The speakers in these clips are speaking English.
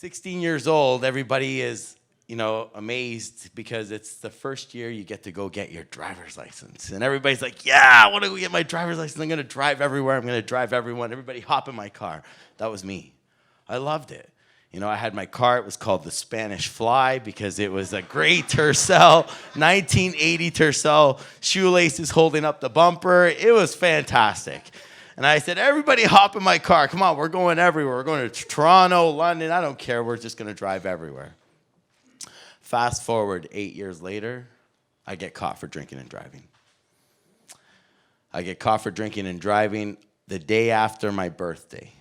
16 years old, everybody is, amazed because it's the first year you get to go get your driver's license. And everybody's like, yeah, I want to go get my driver's license. I'm going to drive everywhere. I'm going to drive everyone. Everybody hop in my car. That was me. I loved it. I had my car. It was called the Spanish Fly because it was a gray Tercel, 1980 Tercel, shoelaces holding up the bumper. It was fantastic. And I said, everybody hop in my car. Come on, we're going everywhere. We're going to Toronto, London. I don't care. We're just going to drive everywhere. Fast forward 8 years later, I get caught for drinking and driving. I get caught for drinking and driving the day after my birthday.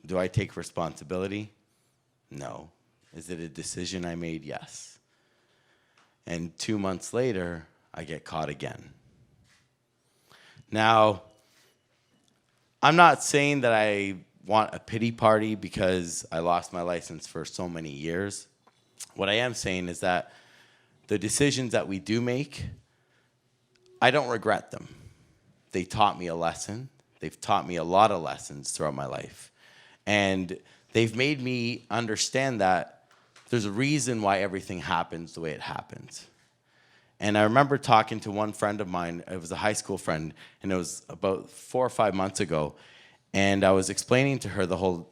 Do I take responsibility? No. Is it a decision I made? Yes. And 2 months later, I get caught again. Now, I'm not saying that I want a pity party because I lost my license for so many years. What I am saying is that the decisions that we do make, I don't regret them. They taught me a lesson. They've taught me a lot of lessons throughout my life. And they've made me understand that there's a reason why everything happens the way it happens. And I remember talking to one friend of mine. It was a high school friend, and it was about 4 or 5 months ago. And I was explaining to her the whole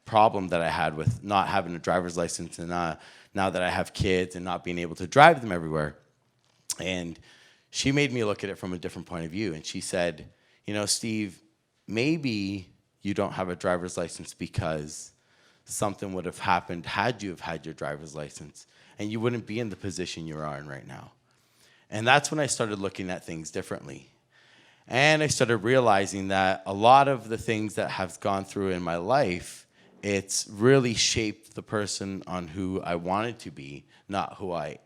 problem that I had with not having a driver's license and now that I have kids and not being able to drive them everywhere. And she made me look at it from a different point of view. And she said, Steve, maybe you don't have a driver's license because something would have happened had you have had your driver's license, and you wouldn't be in the position you are in right now. And that's when I started looking at things differently. And I started realizing that a lot of the things that have gone through in my life, it's really shaped the person on who I wanted to be, not who I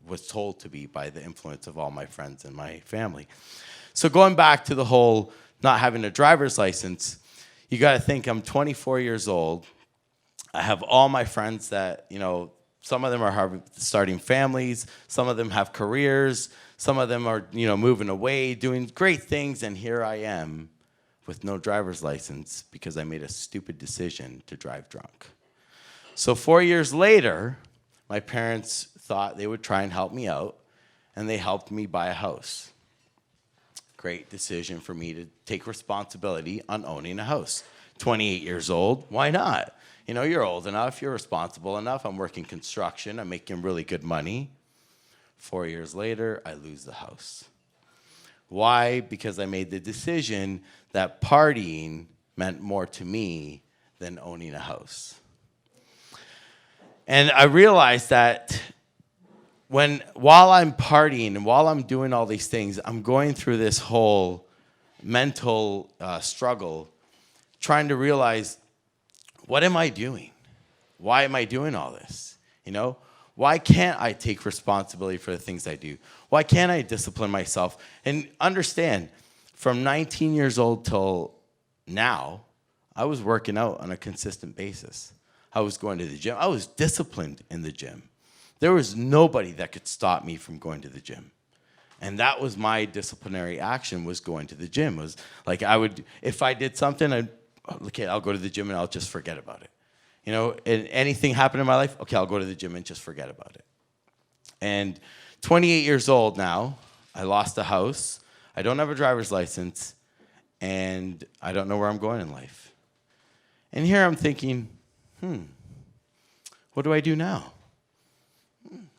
was told to be by the influence of all my friends and my family. So going back to the whole not having a driver's license, you got to think I'm 24 years old. I have all my friends that, some of them are starting families. Some of them have careers. Some of them are, moving away, doing great things. And here I am with no driver's license because I made a stupid decision to drive drunk. So 4 years later, my parents thought they would try and help me out, and they helped me buy a house. Great decision for me to take responsibility on owning a house. 28 years old, why not? You're old enough, you're responsible enough. I'm working construction, I'm making really good money. 4 years later, I lose the house. Why? Because I made the decision that partying meant more to me than owning a house. And I realized that while I'm partying and while I'm doing all these things, I'm going through this whole mental struggle, trying to realize, what am I doing? Why am I doing all this? Why can't I take responsibility for the things I do? Why can't I discipline myself? And understand, from 19 years old till now, I was working out on a consistent basis. I was going to the gym. I was disciplined in the gym. There was nobody that could stop me from going to the gym. And that was my disciplinary action, was going to the gym. It was like if I did something, I'll go to the gym and I'll just forget about it. And anything happened in my life, okay, I'll go to the gym and just forget about it. And 28 years old now, I lost a house, I don't have a driver's license, and I don't know where I'm going in life. And here I'm thinking, what do I do now?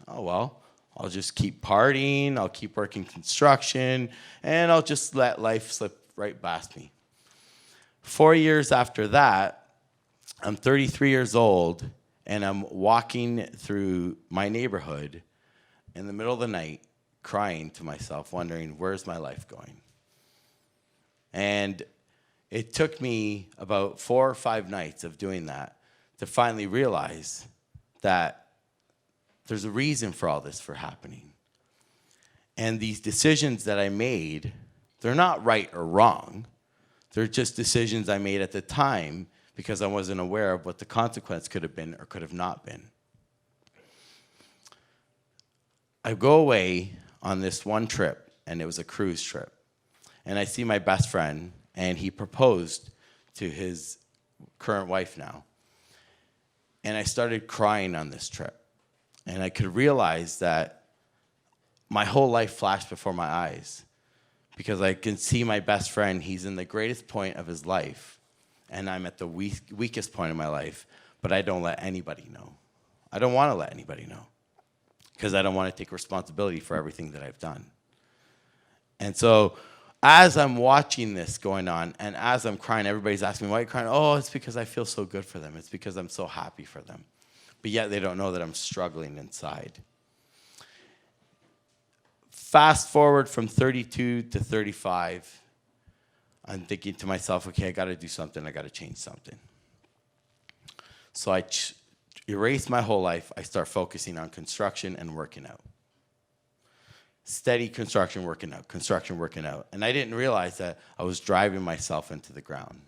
Oh, well, I'll just keep partying, I'll keep working construction, and I'll just let life slip right past me. 4 years after that, I'm 33 years old, and I'm walking through my neighborhood in the middle of the night, crying to myself, wondering, where's my life going? And it took me about 4 or 5 nights of doing that to finally realize that there's a reason for all this for happening. And these decisions that I made, they're not right or wrong. They're just decisions I made at the time because I wasn't aware of what the consequence could have been or could have not been. I go away on this one trip, and it was a cruise trip. And I see my best friend, and he proposed to his current wife now. And I started crying on this trip. And I could realize that my whole life flashed before my eyes, because I can see my best friend. He's in the greatest point of his life, and I'm at the weakest point of my life, but I don't let anybody know. I don't want to let anybody know, because I don't want to take responsibility for everything that I've done. And so as I'm watching this going on, and as I'm crying, everybody's asking me, why are you crying? Oh, it's because I feel so good for them. It's because I'm so happy for them. But yet they don't know that I'm struggling inside. Fast forward from 32 to 35, I'm thinking to myself, okay, I got to do something. I got to change something. So I erase my whole life. I start focusing on construction and working out. Steady construction, working out, construction, working out. And I didn't realize that I was driving myself into the ground.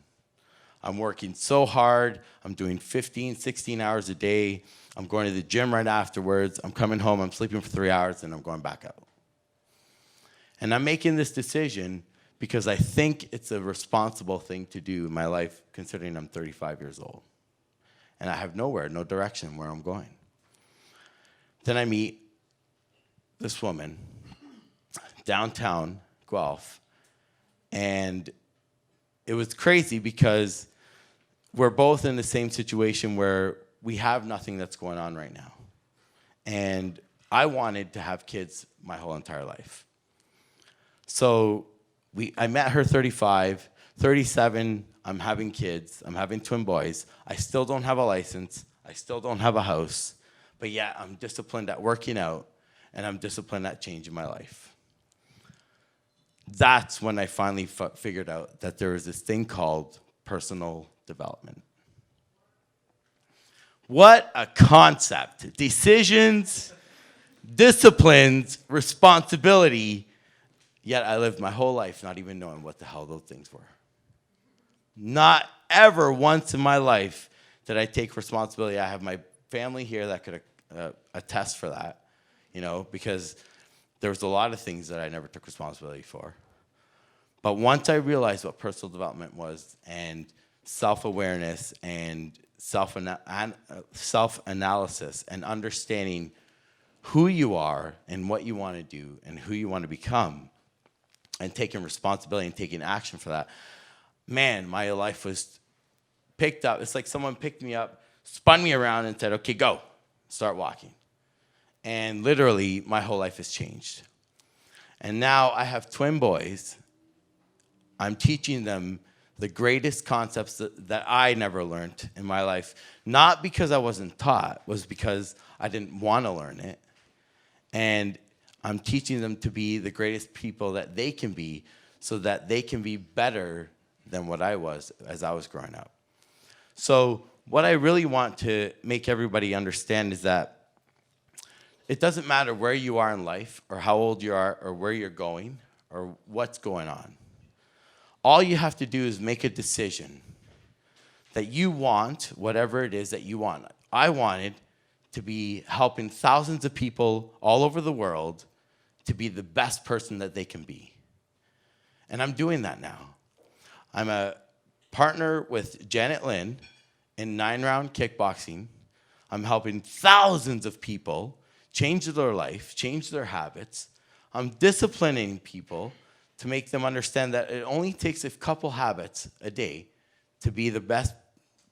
I'm working so hard. I'm doing 15, 16 hours a day. I'm going to the gym right afterwards. I'm coming home. I'm sleeping for 3 hours, and I'm going back out. And I'm making this decision because I think it's a responsible thing to do in my life, considering I'm 35 years old. And I have no direction where I'm going. Then I meet this woman downtown Guelph, and it was crazy because we're both in the same situation where we have nothing that's going on right now. And I wanted to have kids my whole entire life. So I met her 35, 37, I'm having kids, I'm having twin boys. I still don't have a license, I still don't have a house, but yeah, I'm disciplined at working out, and I'm disciplined at changing my life. That's when I finally figured out that there is this thing called personal development. What a concept. Decisions, disciplines, responsibility, yet I lived my whole life not even knowing what the hell those things were. Not ever once in my life did I take responsibility. I have my family here that could attest for that, because there was a lot of things that I never took responsibility for. But once I realized what personal development was, and self-awareness and self-analysis and understanding who you are and what you want to do and who you want to become, and taking responsibility and taking action for that, man, my life was picked up. It's like someone picked me up, spun me around, and said, okay, go, start walking. And literally, my whole life has changed. And now I have twin boys. I'm teaching them the greatest concepts that I never learned in my life. Not because I wasn't taught, was because I didn't want to learn it. And I'm teaching them to be the greatest people that they can be, so that they can be better than what I was as I was growing up. So what I really want to make everybody understand is that it doesn't matter where you are in life, or how old you are, or where you're going, or what's going on. All you have to do is make a decision that you want whatever it is that you want. I wanted to be helping thousands of people all over the world to be the best person that they can be. And I'm doing that now. I'm a partner with Janet Lynn in 9-round kickboxing. I'm helping thousands of people change their life, change their habits. I'm disciplining people to make them understand that it only takes a couple habits a day to be the best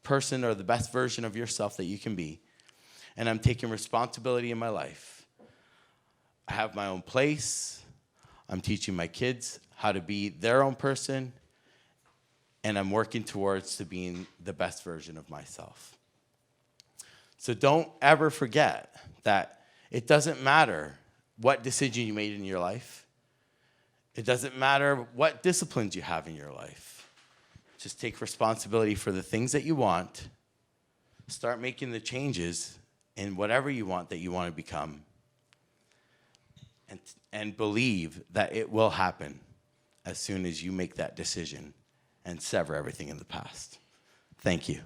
person or the best version of yourself that you can be. And I'm taking responsibility in my life. I have my own place. I'm teaching my kids how to be their own person. And I'm working towards to being the best version of myself. So don't ever forget that it doesn't matter what decision you made in your life. It doesn't matter what disciplines you have in your life. Just take responsibility for the things that you want. Start making the changes in whatever you want that you want to become. And believe that it will happen as soon as you make that decision and sever everything in the past. Thank you.